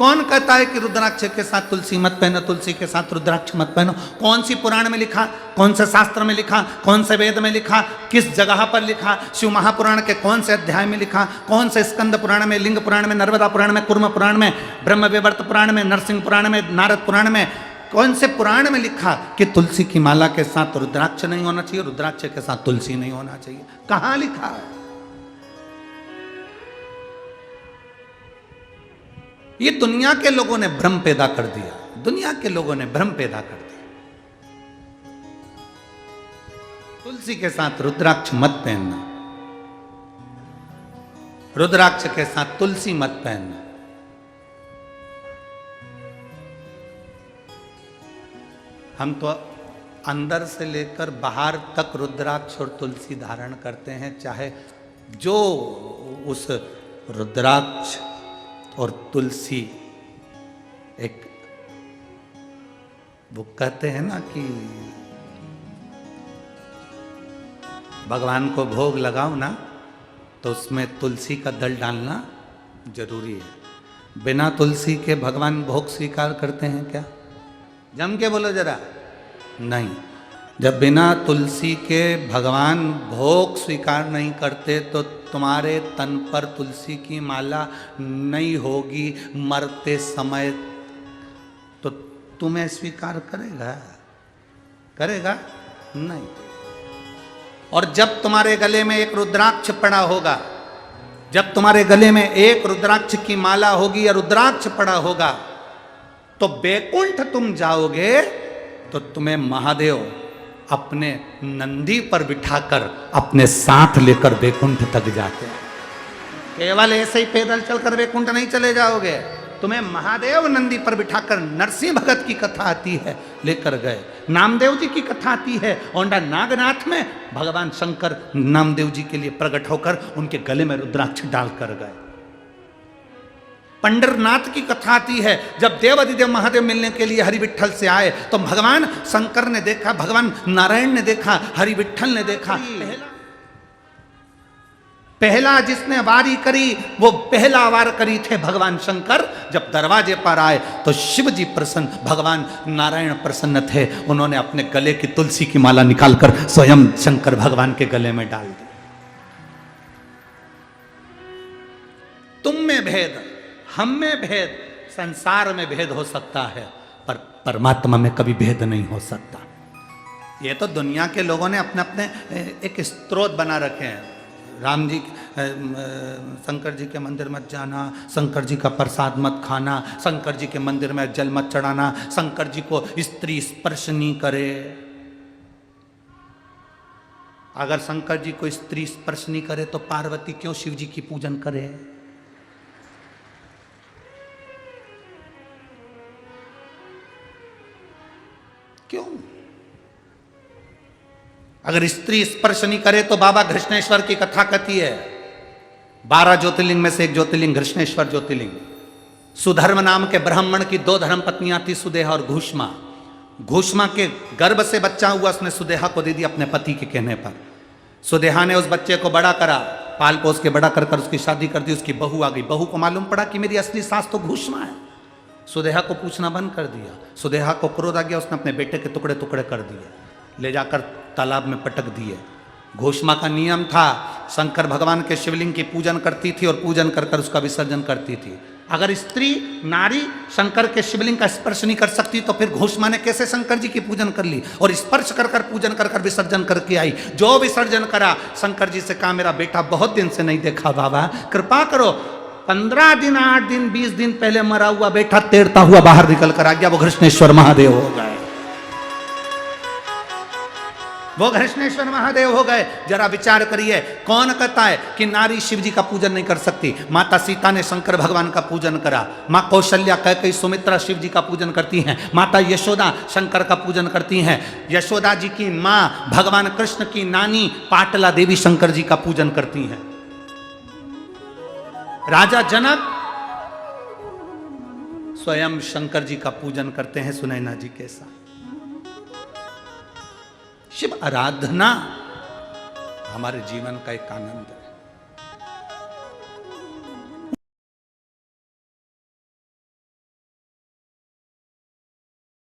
कौन कहता है कि रुद्राक्ष के साथ तुलसी मत पहनो, तुलसी के साथ रुद्राक्ष मत पहनो? कौन सी पुराण में लिखा, कौन से शास्त्र में लिखा, कौन से वेद में लिखा, किस जगह पर लिखा? शिव महापुराण के कौन से अध्याय में लिखा? कौन से स्कंद पुराण में, लिंग पुराण में, नर्मदा पुराण में, कुर्म पुराण में, ब्रह्म विवर्त पुराण में, नरसिंह पुराण में, नारद पुराण में, कौन से पुराण में लिखा कि तुलसी की माला के साथ रुद्राक्ष नहीं होना चाहिए, रुद्राक्ष के साथ तुलसी नहीं होना चाहिए? कहां लिखा है? ये दुनिया के लोगों ने भ्रम पैदा कर दिया, दुनिया के लोगों ने भ्रम पैदा कर दिया। तुलसी के साथ रुद्राक्ष मत पहनना, रुद्राक्ष के साथ तुलसी मत पहनना। हम तो अंदर से लेकर बाहर तक रुद्राक्ष और तुलसी धारण करते हैं, चाहे जो उस रुद्राक्ष और तुलसी एक, वो कहते हैं ना कि भगवान को भोग लगाओ ना तो उसमें तुलसी का दल डालना जरूरी है। बिना तुलसी के भगवान भोग स्वीकार करते हैं क्या? जम के बोलो जरा। नहीं, जब बिना तुलसी के भगवान भोग स्वीकार नहीं करते तो तुम्हारे तन पर तुलसी की माला नहीं होगी मरते समय, तो तुम्हें स्वीकार करेगा? करेगा नहीं। और जब तुम्हारे गले में एक रुद्राक्ष पड़ा होगा, जब तुम्हारे गले में एक रुद्राक्ष की माला होगी या रुद्राक्ष पड़ा होगा, तो बैकुंठ तुम जाओगे तो तुम्हें महादेव अपने नंदी पर बिठाकर अपने साथ लेकर बैकुंठ तक जाते हैं। केवल ऐसे ही पैदल चलकर बैकुंठ नहीं चले जाओगे, तुम्हें महादेव नंदी पर बिठाकर, नरसिंह भगत की कथा आती है लेकर गए, नामदेव जी की कथा आती है, औंडा नागनाथ में भगवान शंकर नामदेव जी के लिए प्रकट होकर उनके गले में रुद्राक्ष डालकर गए। पंडरनाथ की कथा आती है, जब देवाधिदेव महादेव मिलने के लिए हरि विठ्ठल से आए तो भगवान शंकर ने देखा, भगवान नारायण ने देखा, हरि विठ्ठल ने देखा। पहला जिसने वारी करी वो पहला वार करी थे भगवान शंकर। जब दरवाजे पर आए तो शिव जी प्रसन्न, भगवान नारायण प्रसन्न थे। उन्होंने अपने गले की तुलसी की माला निकालकर स्वयं शंकर भगवान के गले में डाल दी। तुम में भेद, हम में भेद, संसार में भेद हो सकता है, पर परमात्मा में कभी भेद नहीं हो सकता। ये तो दुनिया के लोगों ने अपने अपने एक स्त्रोत बना रखे हैं। राम जी, शंकर जी के मंदिर मत जाना, शंकर जी का प्रसाद मत खाना, शंकर जी के मंदिर में जल मत चढ़ाना, शंकर जी को स्त्री स्पर्श नहीं करे। अगर शंकर जी को स्त्री स्पर्श नहीं करे तो पार्वती क्यों शिव जी की पूजन करे? क्यों? अगर स्त्री स्पर्श नहीं करे तो बाबा घृष्णेश्वर की कथा कहती है, 12 ज्योतिर्लिंग में से एक ज्योतिर्लिंग घृष्णेश्वर ज्योतिर्लिंग। सुधर्म नाम के ब्राह्मण की 2 धर्म पत्नियां थी, सुदेहा और घूष्मा। घूष्मा के गर्भ से बच्चा हुआ, उसने सुदेहा को दे दिया अपने पति के कहने पर। सुदेहा ने उस बच्चे को बड़ा करा, पाल पोस के बड़ा कर उसकी शादी कर दी। उसकी बहू आ गई, बहू को मालूम पड़ा कि मेरी असली सास तो घूष्मा है। सुदेहा को पूछना बंद कर दिया। सुदेहा को क्रोध आ गया, उसने अपने बेटे के टुकड़े टुकड़े कर दिए, ले जाकर तालाब में पटक दिए। घोषमा का नियम था, शंकर भगवान के शिवलिंग की पूजन करती थी और पूजन कर कर उसका विसर्जन करती थी। अगर स्त्री नारी शंकर के शिवलिंग का स्पर्श नहीं कर सकती तो फिर घोषमा ने कैसे शंकर जी की पूजन कर ली और स्पर्श कर कर पूजन कर कर विसर्जन करके आई। जो विसर्जन करा, शंकर जी से कहा मेरा बेटा बहुत दिन से नहीं देखा, बाबा कृपा करो। 15 दिन 8 दिन 20 दिन पहले मरा हुआ बेटा तैरता हुआ बाहर निकल कर आ गया, वो घृष्णेश्वर महादेव हो गए। वो घृष्णेश्वर महादेव हो गए। जरा विचार करिए, कौन कहता है कि नारी शिव जी का पूजन नहीं कर सकती? माता सीता ने शंकर भगवान का पूजन करा, माँ कौशल्या कैकेयी सुमित्रा शिव जी का पूजन करती हैं, माता यशोदा शंकर का पूजन करती हैं। यशोदा जी की माँ भगवान कृष्ण की नानी पाटला देवी शंकर जी का पूजन करती हैं। राजा जनक स्वयं शंकर जी का पूजन करते हैं सुनैना जी के साथ। शिव आराधना हमारे जीवन का एक आनंद है।